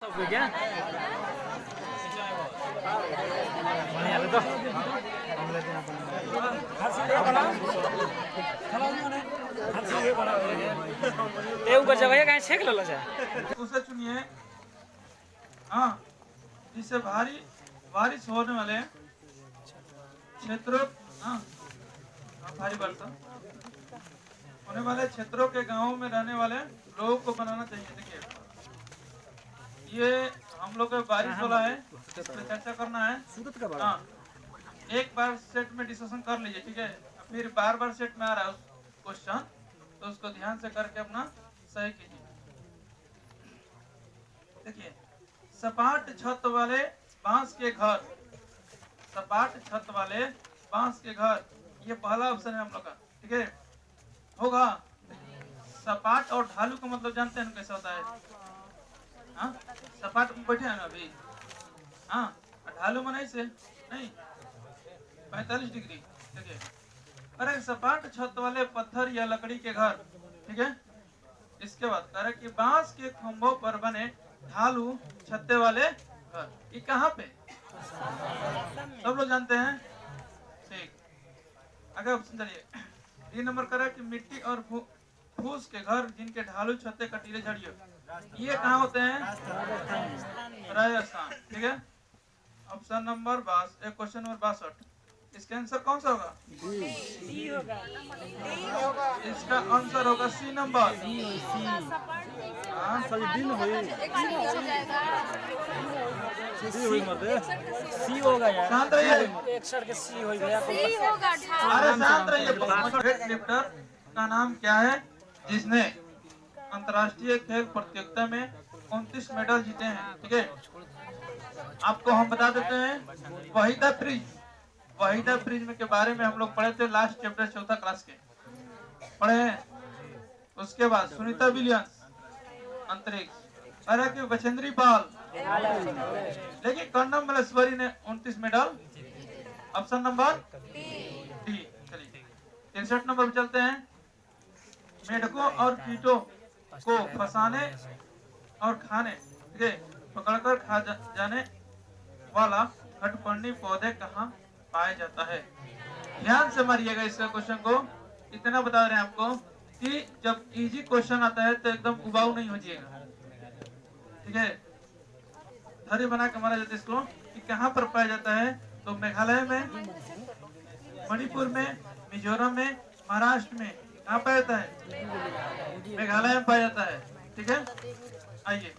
क्या छेक लो उसे चुनिए। हाँ, जिससे बारिश होने वाले क्षेत्रों भारी वर्षा होने वाले क्षेत्रों के गांवों में रहने वाले लोगों को बनाना चाहिए। देखिए, ये हम लोग का बारिश वाला है, इस पर चर्चा करना है। हाँ, एक बार सेट में डिस्कशन कर लीजिए, ठीक है। फिर बार बार सेट में आ रहा है क्वेश्चन, तो उसको ध्यान से करके अपना सही कीजिए। देखिए, सपाट छत वाले बांस के घर, सपाट छत वाले बांस के घर, ये पहला ऑप्शन है हम लोग का, ठीक है। होगा। सपाट और ढालू का मतलब जानते हैं कैसा होता है? हाँ, सपाट में बैठे हैं ना अभी। हाँ, ढालू में नहीं से नहीं 45 डिग्री, ठीक है। अरे सपाट छत वाले पत्थर या लकड़ी के घर, ठीक है। इसके बाद करे कि बांस के खंभों पर बने ढालू छत्ते वाले घर, ये कहाँ पे? सब लोग जानते हैं, ठीक। अगर ऑप्शन चलिए, 3 नंबर करा कि मिट्टी और फूस के घर जिनके ढालू छत्ते कटीले झड़ियों, ये कहाँ होते हैं? राजस्थान, ठीक है। ऑप्शन नंबर क्वेश्चन नंबर 62, इसका आंसर कौन सा होगा? डी होगा। इसका आंसर होगा सी नंबर। सी होगा यार। शांत रहिए। सी हो गया। अरे शांत रहिए। लिफ्टर का नाम क्या है जिसने अंतर्राष्ट्रीय खेल प्रतियोगिता में 29 मेडल जीते हैं? ठीक है, आपको हम बता देते हैं। वहीदा ब्रिज में के बारे में हम लोग पढ़े थे लास्ट चैप्टर, चौथा क्लास के पढ़े हैं। उसके बाद सुनीता विलियम्स अंतरिक्ष, अरे बचेंद्री पाल, लेकिन कर्णम मलेश्वरी ने 29 मेडल। Option number D. चलिए 63 नंबर पे चलते हैं। मेढकों और कीटों को फंसाने और खाने, ठीक है, पकड़कर खा जाने वाला खटपर्णी पौधे कहाँ पाया जाता है? ध्यान से मारिएगा इसका क्वेश्चन को। इतना बता रहे हैं आपको कि जब इजी क्वेश्चन आता है तो एकदम उबाऊ नहीं हो जाएगा, ठीक है। धैर्य बना के मारा जाता है इसको कि कहाँ पर पाया जाता है। तो मेघालय में, मणिपुर में, मिजोरम में, महाराष्ट्र में कहाँ पाया जाता है? मेघालय में पाया जाता है, ठीक है। आइए,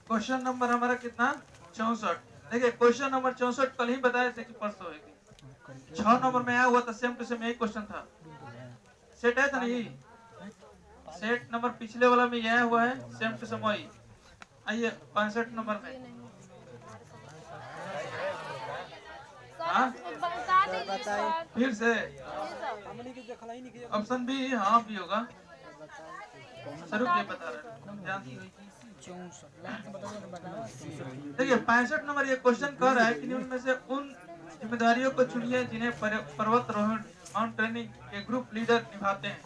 क्वेश्चन नंबर हमारा कितना? 64। देखिए, क्वेश्चन नंबर 64 कल ही बताए थे कि परसों है। 6 नंबर में आया हुआ था, सेम टू सेम यही क्वेश्चन था। सेट है था नहीं, सेट नंबर पिछले वाला में आया हुआ है, सेम टू सेम वही। आइए 65 नंबर में। हाँ, फिर से ऑप्शन बी। हाँ, भी होगा। स्वरूप ये बता रहे हैं। देखिए 65 नंबर ये क्वेश्चन कह रहा है कि उनमें से उन जिम्मेदारियों को चुनिए जिन्हें पर्वतारोहण माउंटेनिंग के ग्रुप लीडर निभाते हैं।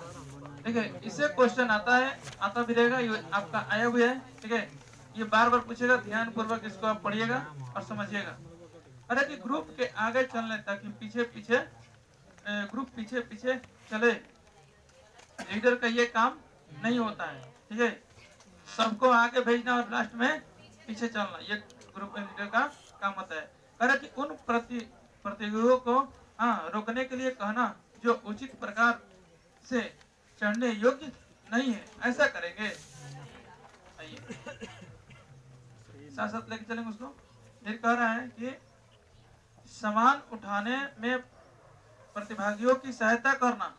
ठीक है, इससे क्वेश्चन आता भी रहेगा, ये आपका आया हुआ है, ठीक है। ये बार बार पूछेगा, ध्यान पूर्वक इसको आप पढ़िएगा और समझिएगा। अरे कि ग्रुप के आगे चलने ताकि ग्रुप पीछे पीछे चले, लीडर का ये काम नहीं होता है, ठीक है। सबको आगे भेजना और लास्ट में पीछे चलना, ये ग्रुप लीडर का काम होता है। अरे कि उन प्रतियोगियों को रोकने के लिए कहना जो उचित प्रकार से चढ़ने योग्य नहीं है, ऐसा करेंगे। साथ साथ लेके चलेंगे उसको। फिर कह रहा है कि सामान उठाने में प्रतिभागियों की सहायता करना,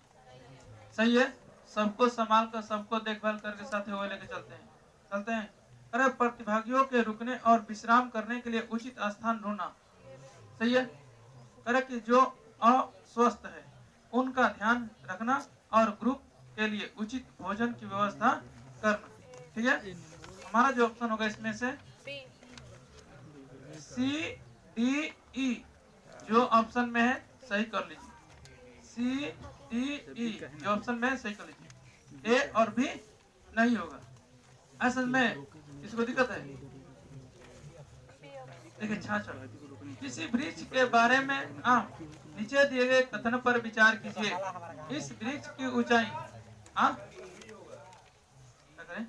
सही है। सबको संभाल कर, सबको देखभाल करके साथ हुए लेके चलते हैं। अरे प्रतिभागियों के रुकने और विश्राम करने के लिए उचित स्थान ढूंढना, सही है। अरे कि जो अस्वस्थ है उनका ध्यान रखना और ग्रुप के लिए उचित भोजन की व्यवस्था करना, ठीक है। हमारा जो ऑप्शन होगा इसमें से सी डी ई, जो ऑप्शन में है सही कर लीजिए। सी डी ई जो ऑप्शन में है सही कर लीजिए। ए और बी नहीं होगा। असल में इसको दिक्कत है। देखिए छाछड़, किसी वृक्ष के बारे में नीचे दिए गए कथन पर विचार कीजिए। इस वृक्ष की ऊंचाई क्या करें?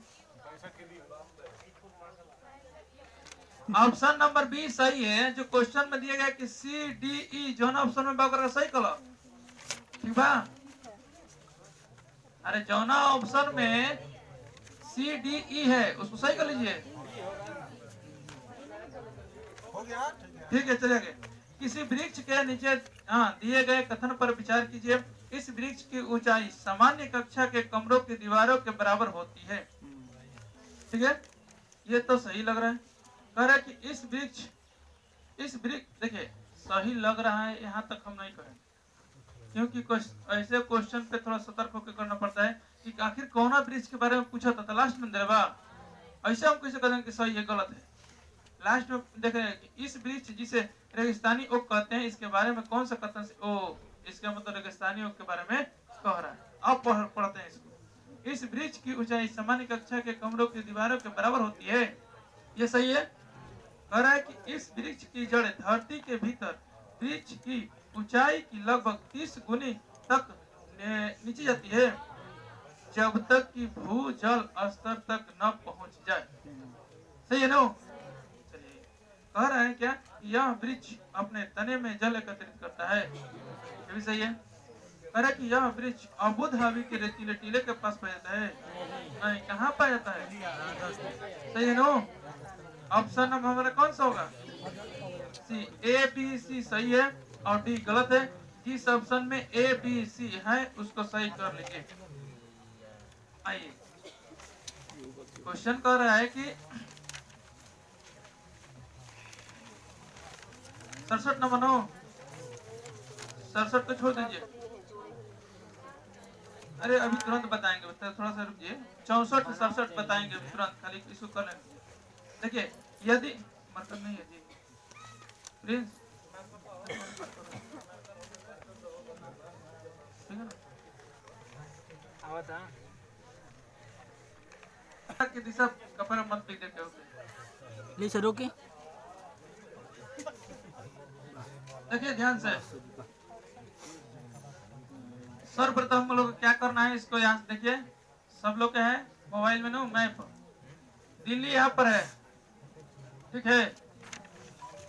ऑप्शन नंबर बी सही है। जो क्वेश्चन में दिया गया कि सी डी ई जौन ऑप्शन में बाकर सही कलो ठीक बा। अरे जौना ऑप्शन में सी डी ई है उसको सही कर लीजिए। हो गया ठीक है चलिए। किसी वृक्ष के नीचे दिए गए कथन पर विचार कीजिए। इस वृक्ष की ऊंचाई सामान्य कक्षा के कमरों की दीवारों के बराबर होती है। ठीक है, ये तो सही लग रहा है। कह रहा है कि इस वृक्ष देखिए सही लग रहा है, यहाँ तक हम नहीं करें क्योंकि ऐसे क्वेश्चन पे थोड़ा सतर्क होकर करना पड़ता है कि आखिर कौन वृक्ष के बारे में पूछा था, तो लास्ट में देवा ऐसे हम कैसे कहेंगे कि सही है गलत है। लास्ट में देख रहे हैं कि इस वृक्ष जिसे रेगिस्तानी ओक कहते हैं इसके बारे में कौन सा कथन से इसका मतलब रेगिस्तानी ओक के बारे में कह रहा है। अब पढ़ते हैं इसको। इस वृक्ष की ऊंचाई सामान्य कक्षा के कमरों की दीवारों के बराबर होती है, ये सही है। कह रहा है कि इस वृक्ष की जड़ धरती के भीतर वृक्ष की ऊंचाई की लगभग 30 गुनी तक नीचे जाती है जब तक कि भूजल स्तर तक न पहुंच जाए। सही है ना? चलिए, कह रहा है क्या यह वृक्ष अपने तने में जल एकत्रित करता है, ये भी सही है। कह रहा है कि यह वृक्ष अबुध हवा के रेतीले टीले के पास पाया जाता है, नहीं कहाँ पाया जाता है। सही है ना? ऑप्शन नंबर हमारा कौन सा होगा? सी, ए बी सी सही है और डी गलत है। जिस ऑप्शन में ए बी सी है उसको सही कर लीजिए। आइए क्वेश्चन कह रहा है कि 67 नंबर 9, 67 को छोड़ दीजिए। अरे अभी तुरंत बताएंगे, थोड़ा सा रुकिए। 64 67 बताएंगे तुरंत, खाली इसको कर लेंगे। देखिए यदि मतलब नहीं है जी प्रिंस, ठीक है ना? की दिशा कपड़ा मत भी देखे होते। ले सर ओके। देखिए ध्यान से, सर्वप्रथम हम लोग क्या करना है इसको यहाँ से देखिए। सब लोग क्या है मोबाइल में ना मैप, दिल्ली यहाँ पर है, ठीक है।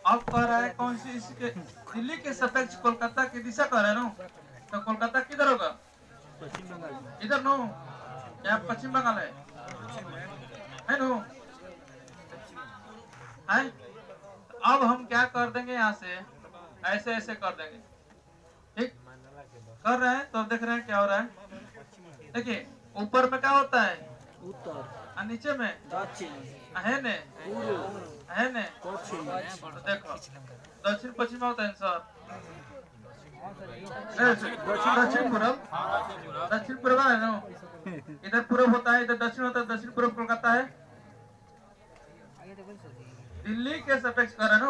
अब कह रहा है कौन सी इसके दिल्ली के सापेक्ष कोलकाता की दिशा कह रहा है ना, तो कोलकाता किधर होगा? इधर नो, यहाँ पश्चिम बंगाल है नो है। अब हम क्या कर देंगे यहाँ से ऐसे ऐसे कर देंगे, ठीक कर रहे हैं। तो देख रहे हैं क्या हो रहा है। देखिए ऊपर में क्या होता है उत्तर और नीचे में दक्षिण है ने है ने। पश्चिम तो देखो दक्षिण पश्चिम होता है सर, दक्षिण पूर्व, दक्षिण पूर्व है ना। इधर पूर्व होता है, इधर दक्षिण होता है, दक्षिण पूर्व कोलकाता है। दिल्ली के सापेक्ष कर रहे ना,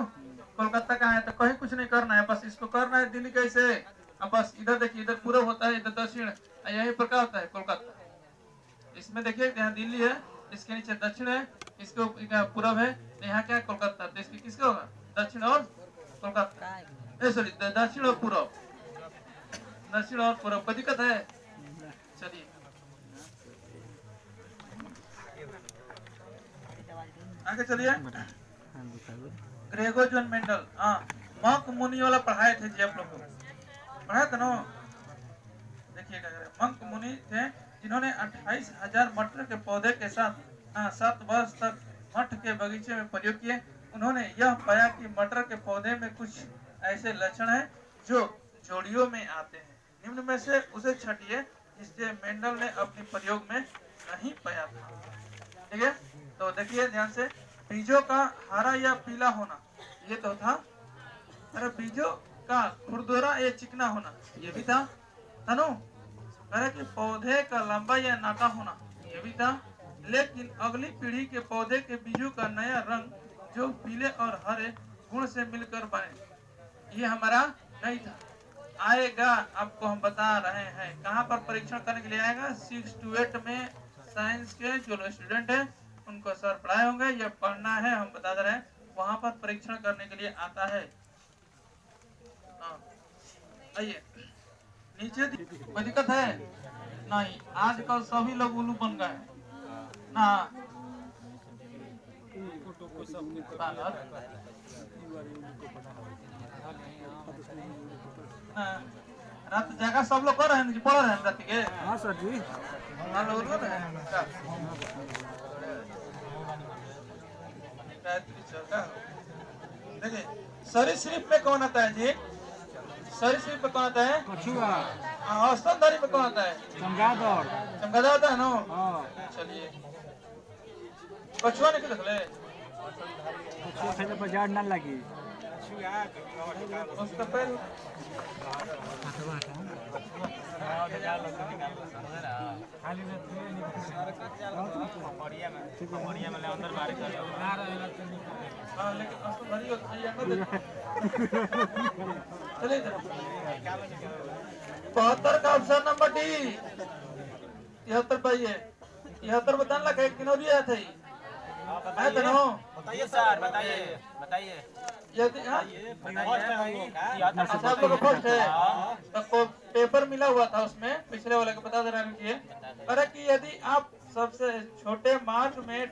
कोलकाता का है तो कहीं कुछ नहीं करना है, बस इसको करना है दिल्ली कैसे। अब बस इधर देखिए, इधर पूर्व होता है, इधर दक्षिण, यही पर क्या होता है कोलकाता। इसमें देखिए यहाँ दिल्ली है, इसके नीचे दक्षिण है, इसके पूर्व है, यहाँ क्या है कोलकाता। तो इसके किसका होगा? दक्षिण और कोलकाता, सॉरी दक्षिण और पूर्व, दक्षिण और पूर्व। कोई दिक्कत है? चलिए आगे चलिए। ग्रेगो जॉन मेंडल, मंक मुनि वाला पढ़ाए थे जी आप लोग को, पढ़ाया था ना। देखिएगा मंक मुनि थे जिन्होंने 28,000 मटर के पौधे के साथ 7 वर्ष तक मठ के बगीचे में प्रयोग किए। उन्होंने यह पाया कि मटर के पौधे में कुछ ऐसे लक्षण हैं जो जोड़ियों में आते हैं, निम्न में से उसे छटिए जिससे मेंडल ने अपने प्रयोग में नहीं पाया था। ठीक है, तो देखिए ध्यान से, बीजों का हरा या पीला होना ये तो था, अरे बीजों का खुरदुरा या चिकना होना ये भी था नो। अरे कि पौधे का लंबा या नाटा होना ये भी था। लेकिन अगली पीढ़ी के पौधे के बीजों का नया रंग जो पीले और हरे गुण से मिलकर बने ये हमारा नहीं था। आएगा आपको हम बता रहे हैं। कहाँ पर परीक्षण करने के लिए आएगा? 6 to 8 में साइंस के जो स्टूडेंट है उनको सर पढ़ाए होंगे, ये पढ़ना है हम बता दे रहे हैं, वहां पर परीक्षण करने के लिए आता है। हाँ, आइए नीचे कोई दिक्कत है नहीं, आजकल सभी लोग उल्लू बन गए ना। रात जगह सब लोग कर रहे हैं, पढ़ रहे हैं रात के। हाँ सर जी, हाँ लोग कर रहे हैं क्या? देखिए सरीसृप में कौन आता है जी? सरीसृप में कौन आता है? कछुआ, हाँ, स्तनधारी में कौन आता है? चमगादड़। चमगादड़ आता है ना। हाँ, चलिए कछुआ नहीं देख ले, कछुआ खेले बाजार ना लगी। उसका पहले हाँ, लेकिन स्तनधारी चलिए 72 का ऑप्शन नंबर डी। 73 पाइए, 73 बताने लगा एक किनोरिया थे है तो ना। बताइए सर, बताइए बताइए। यदि अच्छा आप लोग फर्स्ट है तो पेपर मिला हुआ था उसमें, पिछले वाले को बता दे रहे हैं। अरे कि यदि आप सबसे छोटे मार्ग में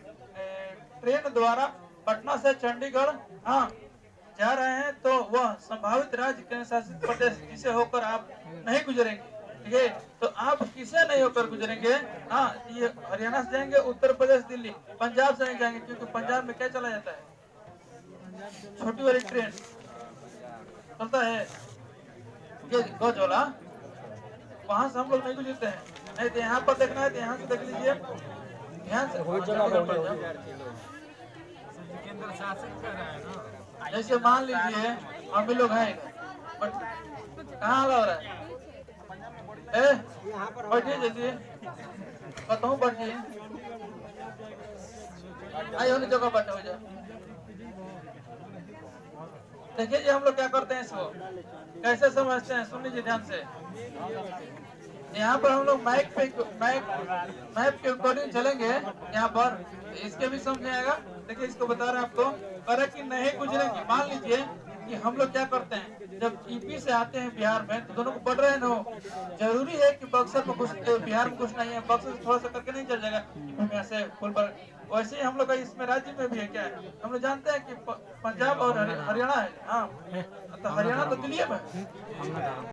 ट्रेन द्वारा पटना से चंडीगढ़ हाँ जा रहे हैं तो वह संभावित राज्य केंद्र शासित प्रदेश जिसे होकर आप नहीं गुजरेंगे, ठीक है? तो आप किसे नहीं होकर गुजरेंगे? हाँ, ये हरियाणा से जाएंगे, उत्तर प्रदेश, दिल्ली, पंजाब से नहीं जाएंगे, क्योंकि पंजाब में क्या चला जाता है? छोटी वाली ट्रेन चलता है गजवाला, वहां से हम लोग नहीं गुजरते हैं। नहीं तो यहाँ पर देखना है तो यहाँ से देख लीजिए, ध्यान से। जैसे मान लीजिए हम भी लोग हैं, बट कहाँ लग रहा है? बैठिए जैसे बताऊँ, बैठिए आइए उन्हें जगह बैठे हो जाए। देखिए जी हम लोग क्या करते हैं, इसको कैसे समझते हैं, सुन लीजिए ध्यान से। यहाँ पर हम लोग मैप के अकॉर्डिंग चलेंगे यहाँ पर, इसके भी समझ में आएगा। देखिए इसको बता रहे हैं आपको, पर कि नहीं गुजरेंगे। मान लीजिए कि हम लोग क्या करते हैं, जब यूपी से आते हैं बिहार में तो दोनों को पढ़ रहे हैं ना, जरूरी है कि बक्सर में कुछ बिहार में कुछ नहीं है, बक्सर से थोड़ा सा करके नहीं चल जाएगा यहाँ से फुल पर। वैसे ही हम लोग का इसमें राज्य में भी है, क्या है हम लोग जानते हैं कि पंजाब और हरियाणा है। हाँ, तो हरियाणा तो दिल्ली में